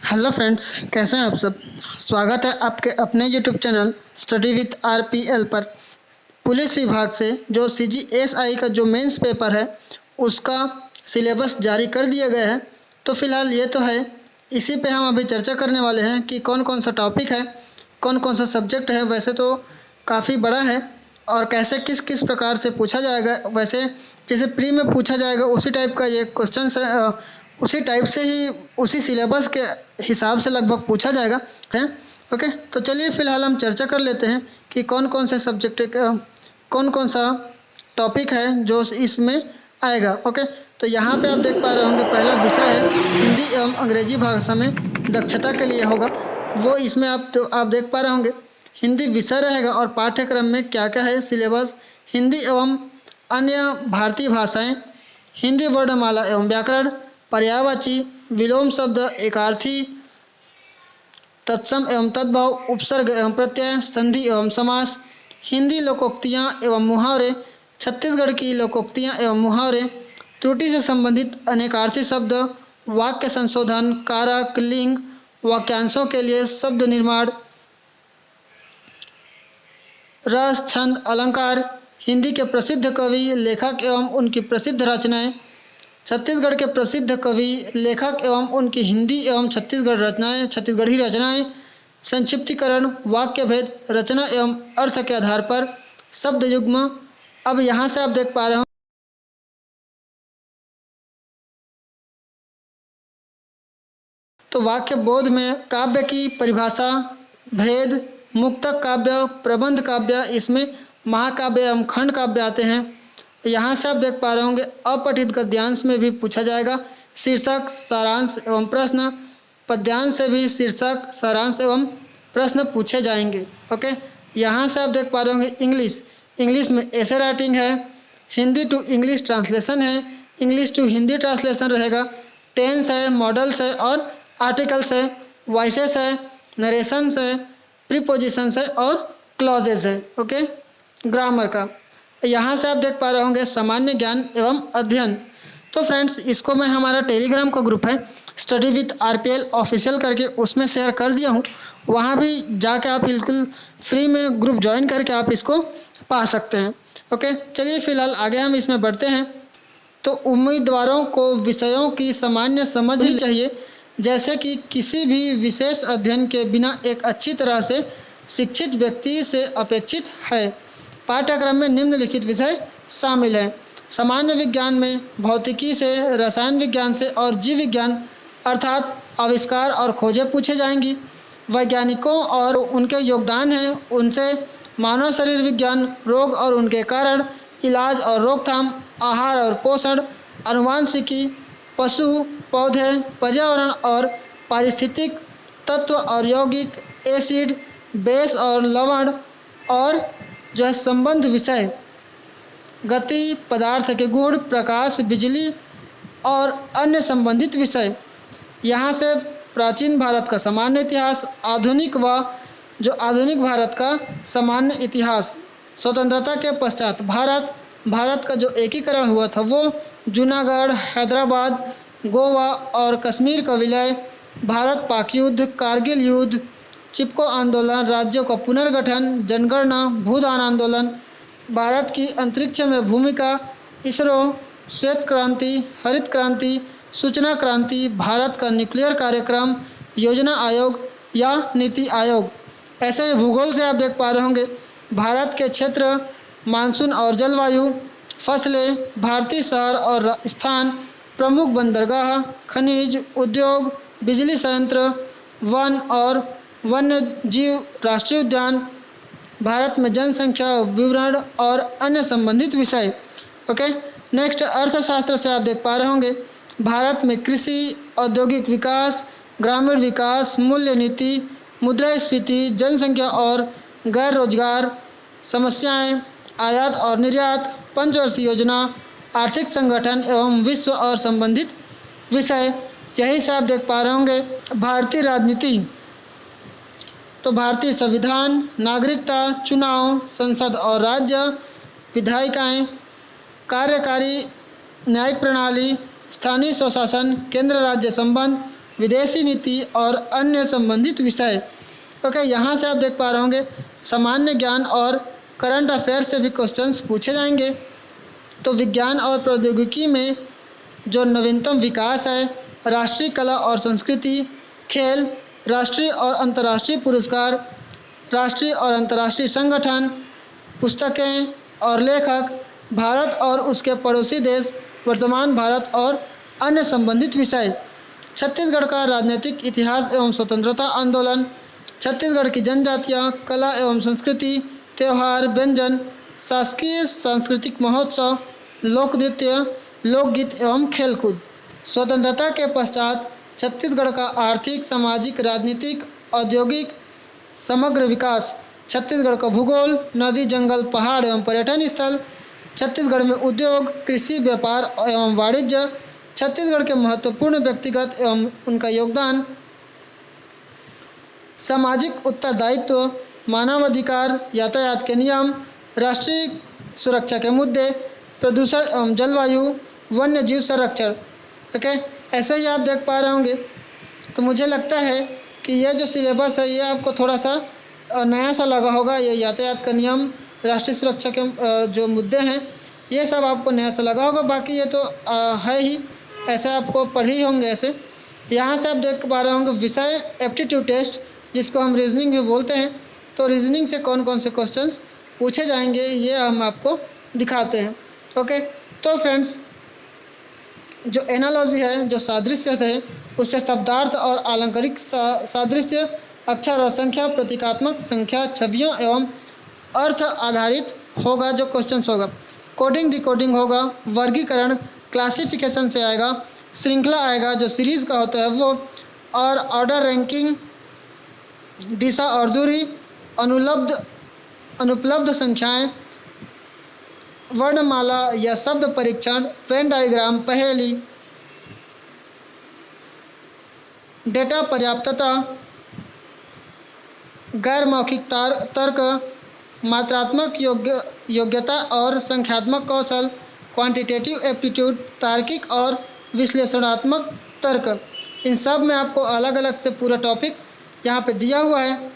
Hello friends, कैसे हैं आप सब। स्वागत है आपके अपने YouTube channel study with RPL पर। पुलिस विभाग से जो सीजीएसआई का जो मेंस पेपर है उसका सिलेबस जारी कर दिया गया है। तो फिलहाल ये तो है, इसी पे हम अभी चर्चा करने वाले हैं कि कौन कौन सा टॉपिक है, कौन कौन सा सब्जेक्ट है। वैसे तो काफ़ी बड़ा है और कैसे किस किस प्रकार से पूछा जाएगा, वैसे जैसे प्री में पूछा जाएगा उसी टाइप का ये क्वेश्चन है। उसी टाइप से ही उसी सिलेबस के हिसाब से लगभग पूछा जाएगा है। ओके, तो चलिए फिलहाल हम चर्चा कर लेते हैं कि कौन कौन से सब्जेक्ट, कौन कौन सा टॉपिक है जो इसमें आएगा। ओके, तो यहाँ पे आप देख पा रहे होंगे पहला विषय है हिंदी एवं अंग्रेजी भाषा में दक्षता के लिए होगा। वो इसमें आप देख पा रहे होंगे हिंदी विषय रहेगा और पाठ्यक्रम में क्या क्या है सिलेबस। हिंदी एवं अन्य भारतीय भाषाएं, हिंदी वर्णमाला एवं व्याकरण, पर्यायवाची, विलोम शब्द, एकार्थी, तत्सम एवं तद्भव, उपसर्ग एवं प्रत्यय, संधि एवं समास, हिंदी लोकोक्तियाँ एवं मुहावरे, छत्तीसगढ़ की लोकोक्तियाँ एवं मुहावरे, त्रुटि से संबंधित अनेकार्थी शब्द, वाक्य संशोधन, कारक, लिंग, वाक्यांशों के लिए शब्द निर्माण, रस, छंद, अलंकार, हिंदी के प्रसिद्ध कवि, लेखक एवं उनकी प्रसिद्ध रचनाएं, छत्तीसगढ़ के प्रसिद्ध कवि, लेखक एवं उनकी हिंदी एवं छत्तीसगढ़ी रचनाएं, संक्षिप्तीकरण, वाक्य भेद, रचना एवं अर्थ के आधार पर शब्द युग्म। अब यहाँ से आप देख पा रहे हो तो वाक्य बोध में काव्य की परिभाषा, भेद, मुक्तक काव्य, प्रबंध काव्य, इसमें महाकाव्य एवं खंड काव्य आते हैं। यहाँ से आप देख पा रहे होंगे अपठित गद्यांश में भी पूछा जाएगा शीर्षक, सारांश एवं प्रश्न। पद्यांश से भी शीर्षक, सारांश एवं प्रश्न पूछे जाएंगे। ओके, यहाँ से आप देख पा रहे होंगे इंग्लिश में ऐसे राइटिंग है, हिंदी टू इंग्लिश ट्रांसलेशन है, इंग्लिश टू हिंदी ट्रांसलेशन रहेगा, टेंस है, मॉडल्स है और आर्टिकल्स है, वॉइसेस है, नरेशंस है, प्रीपोजिशंस है और क्लॉजेज है। ओके, ग्रामर का। यहाँ से आप देख पा रहे होंगे सामान्य ज्ञान एवं अध्ययन। तो फ्रेंड्स, इसको मैं हमारा टेलीग्राम का ग्रुप है स्टडी विथ आरपीएल ऑफिशियल करके उसमें शेयर कर दिया हूँ। वहाँ भी जाके आप बिल्कुल फ्री में ग्रुप ज्वाइन करके आप इसको पा सकते हैं। ओके, चलिए फिलहाल आगे हम इसमें बढ़ते हैं। तो उम्मीदवारों को विषयों की सामान्य समझ चाहिए, जैसे कि किसी भी विशेष अध्ययन के बिना एक अच्छी तरह से शिक्षित व्यक्ति से अपेक्षित है। पाठ्यक्रम में निम्नलिखित विषय शामिल हैं। सामान्य विज्ञान में भौतिकी से, रसायन विज्ञान से और जीव विज्ञान अर्थात आविष्कार और खोजें पूछे जाएंगी। वैज्ञानिकों और उनके योगदान हैं, उनसे मानव शरीर विज्ञान, रोग और उनके कारण, इलाज और रोकथाम, आहार और पोषण, आनुवांशिकी, पशु, पौधे, पर्यावरण और पारिस्थितिक तत्व और यौगिक, एसिड, बेस और लवण, और जो है संबंध विषय, गति, पदार्थ के गुण, प्रकाश, बिजली और अन्य संबंधित विषय। यहाँ से प्राचीन भारत का सामान्य इतिहास, आधुनिक भारत का सामान्य इतिहास, स्वतंत्रता के पश्चात भारत का जो एकीकरण हुआ था वो, जूनागढ़, हैदराबाद, गोवा और कश्मीर का विलय, भारत पाक युद्ध, कारगिल युद्ध, चिपको आंदोलन, राज्यों का पुनर्गठन, जनगणना, भूदान आंदोलन, भारत की अंतरिक्ष में भूमिका, इसरो, श्वेत क्रांति, हरित क्रांति, सूचना क्रांति, भारत का न्यूक्लियर कार्यक्रम, योजना आयोग या नीति आयोग। ऐसे भूगोल से आप देख पा रहे होंगे भारत के क्षेत्र, मानसून और जलवायु, फसलें, भारतीय शहर और स्थान, प्रमुख बंदरगाह, खनिज, उद्योग, बिजली संयंत्र, वन और वन्य जीव, राष्ट्रीय उद्यान, भारत में जनसंख्या विवरण और अन्य संबंधित विषय। ओके, नेक्स्ट अर्थशास्त्र से आप देख पा रहे होंगे भारत में कृषि, औद्योगिक विकास, ग्रामीण विकास, मूल्य नीति, मुद्रास्फीति, जनसंख्या और गैर रोजगार समस्याएं, आयात और निर्यात, पंचवर्षीय योजना, आर्थिक संगठन एवं विश्व और संबंधित विषय। यही से आप देख पा रहे होंगे भारतीय राजनीति, तो भारतीय संविधान, नागरिकता, चुनाव, संसद और राज्य विधायिकाएं, कार्यकारी न्यायिक प्रणाली, स्थानीय स्वशासन, केंद्र राज्य संबंध, विदेशी नीति और अन्य संबंधित विषय। ओके, यहाँ से आप देख पा रहे होंगे सामान्य ज्ञान और करंट अफेयर से भी क्वेश्चंस पूछे जाएंगे। तो विज्ञान और प्रौद्योगिकी में जो नवीनतम विकास है, राष्ट्रीय कला और संस्कृति, खेल, राष्ट्रीय और अंतर्राष्ट्रीय पुरस्कार, राष्ट्रीय और अंतर्राष्ट्रीय संगठन, पुस्तकें और लेखक, भारत और उसके पड़ोसी देश, वर्तमान भारत और अन्य संबंधित विषय। छत्तीसगढ़ का राजनीतिक इतिहास एवं स्वतंत्रता आंदोलन, छत्तीसगढ़ की जनजातियाँ, कला एवं संस्कृति, त्यौहार, व्यंजन, शासकीय सांस्कृतिक महोत्सव, लोक नृत्य, लोकगीत एवं खेलकूद। स्वतंत्रता के पश्चात छत्तीसगढ़ का आर्थिक, सामाजिक, राजनीतिक, औद्योगिक समग्र विकास। छत्तीसगढ़ का भूगोल, नदी, जंगल, पहाड़ एवं पर्यटन स्थल। छत्तीसगढ़ में उद्योग, कृषि, व्यापार एवं वाणिज्य। छत्तीसगढ़ के महत्वपूर्ण व्यक्तिगत एवं उनका योगदान। सामाजिक उत्तरदायित्व, मानवाधिकार, यातायात के नियम, राष्ट्रीय सुरक्षा के मुद्दे, प्रदूषण एवं जलवायु, वन्य जीव संरक्षण। ओके, ऐसे ही आप देख पा रहे होंगे। तो मुझे लगता है कि यह जो सिलेबस है ये आपको थोड़ा सा नया सा लगा होगा। ये यातायात का नियम, राष्ट्रीय सुरक्षा के जो मुद्दे हैं ये सब आपको नया सा लगा होगा। बाकी ये तो है ही, ऐसे आपको पढ़े ही होंगे ऐसे। यहाँ से आप देख पा रहे होंगे विषय एप्टीट्यूड टेस्ट, जिसको हम रीजनिंग भी बोलते हैं। तो रीजनिंग से कौन कौन से क्वेश्चंस पूछे जाएंगे ये हम आपको दिखाते हैं। ओके, तो फ्रेंड्स जो एनालॉजी है, जो सादृश्य है, उससे शब्दार्थ और आलंकारिक सादृश्य, अक्षर और संख्या, प्रतीकात्मक संख्या, छवियों एवं अर्थ आधारित होगा जो क्वेश्चंस होगा। कोडिंग डिकोडिंग होगा, वर्गीकरण क्लासिफिकेशन से आएगा, श्रृंखला आएगा जो सीरीज का होता है वो, और ऑर्डर रैंकिंग, दिशा और दूरी, अनुपलब्ध संख्याएं, वर्णमाला या शब्द परीक्षण, वेन डायग्राम, पहेली, डेटा पर्याप्तता, गैर मौखिक तर्क, मात्रात्मक योग्यता और संख्यात्मक कौशल, क्वांटिटेटिव एप्टीट्यूड, तार्किक और विश्लेषणात्मक तर्क। इन सब में आपको अलग अलग से पूरा टॉपिक यहाँ पे दिया हुआ है,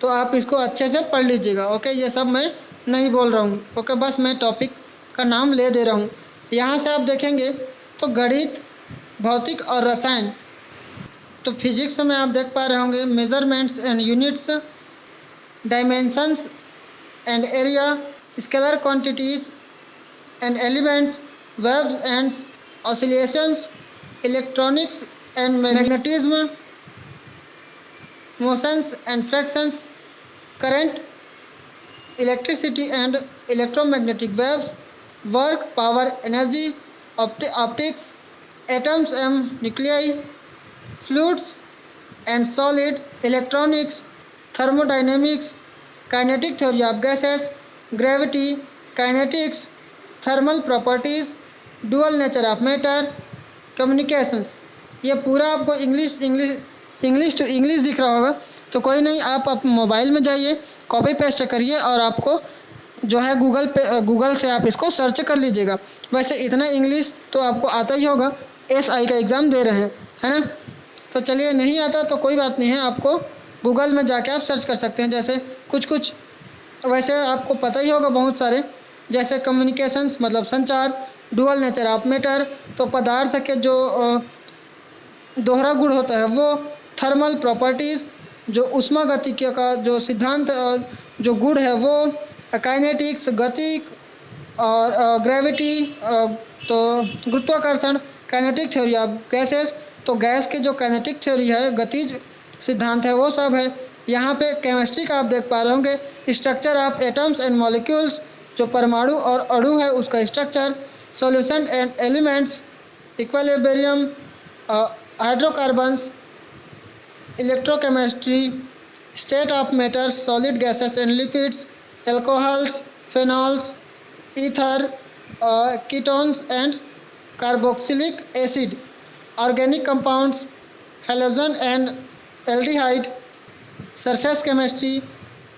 तो आप इसको अच्छे से पढ़ लीजिएगा। ओके, ये सब मैं नहीं बोल रहा हूँ। ओके, बस मैं टॉपिक का नाम ले दे रहा हूँ। यहाँ से आप देखेंगे तो गणित, भौतिक और रसायन। तो फिजिक्स में आप देख पा रहे होंगे measurements and units, dimensions and area, scalar quantities and elements, waves and oscillations, electronics and magnetism, motions and fractions, current, electricity and electromagnetic waves, work, power, energy, optics, atoms and nuclei, fluids and solid, electronics, thermodynamics, kinetic theory of gases, gravity, kinetics, thermal properties, dual nature of matter, communications. ये पूरा आपको English to English दिख रहा होगा। तो कोई नहीं, आप मोबाइल में जाइए, कॉपी पेस्ट करिए और आपको जो है गूगल से आप इसको सर्च कर लीजिएगा। वैसे इतना इंग्लिश तो आपको आता ही होगा, SI का एग्ज़ाम दे रहे हैं, है ना। तो चलिए, नहीं आता तो कोई बात नहीं है, आपको गूगल में जाके आप सर्च कर सकते हैं। जैसे कुछ वैसे आपको पता ही होगा बहुत सारे, जैसे कम्युनिकेशंस मतलब संचार, डुअल नेचर ऑफ मैटर तो पदार्थ के जो दोहरा गुण होता है वो, थर्मल प्रॉपर्टीज़ जो ऊष्मागतिकी का जो सिद्धांत जो गुण है वो, काइनेटिक्स गति, और ग्रेविटी तो गुरुत्वाकर्षण, काइनेटिक थ्योरी ऑफ गैसेस तो गैस के जो काइनेटिक थ्योरी है, गतिज सिद्धांत है वो सब है। यहाँ पे केमिस्ट्री का आप देख पा रहे होंगे, structure of atoms and molecules जो परमाणु और अणु है उसका structure, solution and elements, equilibrium, hydrocarbons, electrochemistry, state of matter, solid gases and liquids, alcohols, phenols, ether, ketones and carboxylic acid, organic compounds, halogen and aldehyde, surface chemistry,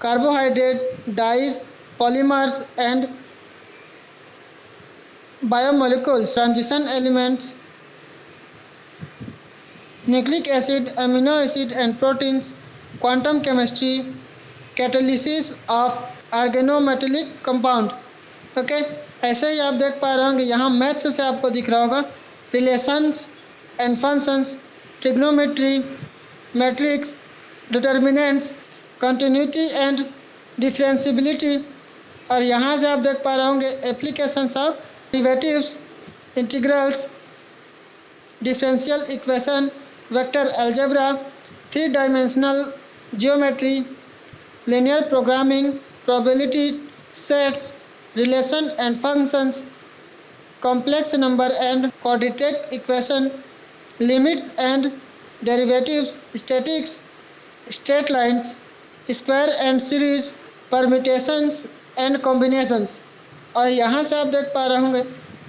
carbohydrate, dyes, polymers and biomolecules, transition elements, nucleic acid, amino acid and proteins, quantum chemistry, catalysis of organometallic compound. Okay, ऐसे ही आप देख पा रहे होंगे यहाँ maths से आपको दिख रहा होगा relations and functions, trigonometry, matrix, determinants, continuity and differentiability. और यहाँ से आप देख पा रहे होंगे applications of derivatives, integrals, differential equation, vector algebra, 3 dimensional geometry, linear programming, probability sets, relation and functions, complex number and quadratic equation, limits and derivatives, statics, straight lines, square and series, permutations and combinations। और यहाँ से आप देख पा रहे होंगे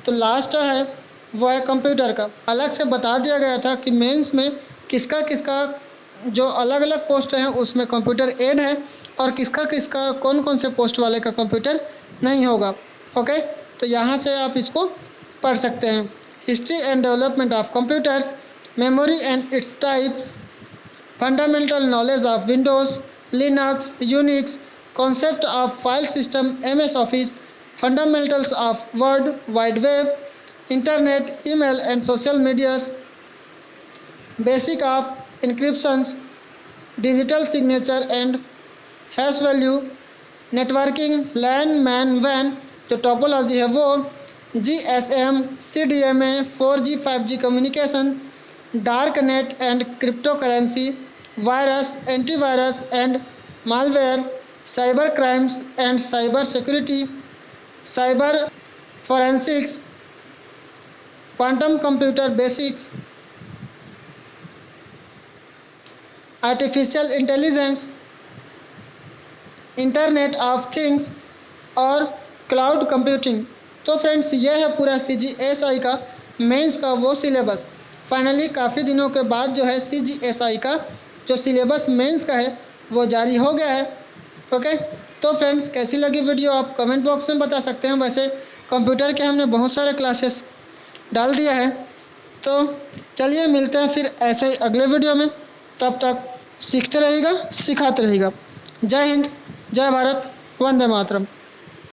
तो last है वो है कंप्यूटर का। अलग से बता दिया गया था कि मेंस में किसका किसका जो अलग अलग पोस्ट हैं उसमें कंप्यूटर ऐड है और किसका किसका कौन कौन से पोस्ट वाले का कंप्यूटर नहीं होगा। ओके, तो यहाँ से आप इसको पढ़ सकते हैं। History and development of computers, memory and its types, fundamental knowledge of Windows, Linux, Unix, concept of file system, MS office, fundamentals of world wide web, internet, email and social medias, basic of encryptions, digital signature and hash value, networking, LAN, MAN, WAN, जो topology है वो, GSM, CDMA, 4G, 5G communication, dark net and cryptocurrency, virus, antivirus and malware, cyber crimes and cyber security, cyber forensics, quantum computer basics, artificial intelligence, internet of things और cloud computing. तो friends ये है पूरा CGSI का mains का वो syllabus. Finally काफ़ी दिनों के बाद जो है CGSI का जो सिलेबस मेंस का है वो जारी हो गया है। ओके, तो फ्रेंड्स कैसी लगी वीडियो आप कमेंट बॉक्स में बता सकते हैं। वैसे कंप्यूटर के हमने बहुत सारे क्लासेस डाल दिया है। तो चलिए मिलते हैं फिर ऐसे ही अगले वीडियो में। तब तक सीखते रहिएगा, सिखाते रहिएगा। जय हिंद, जय भारत, वंदे मातरम।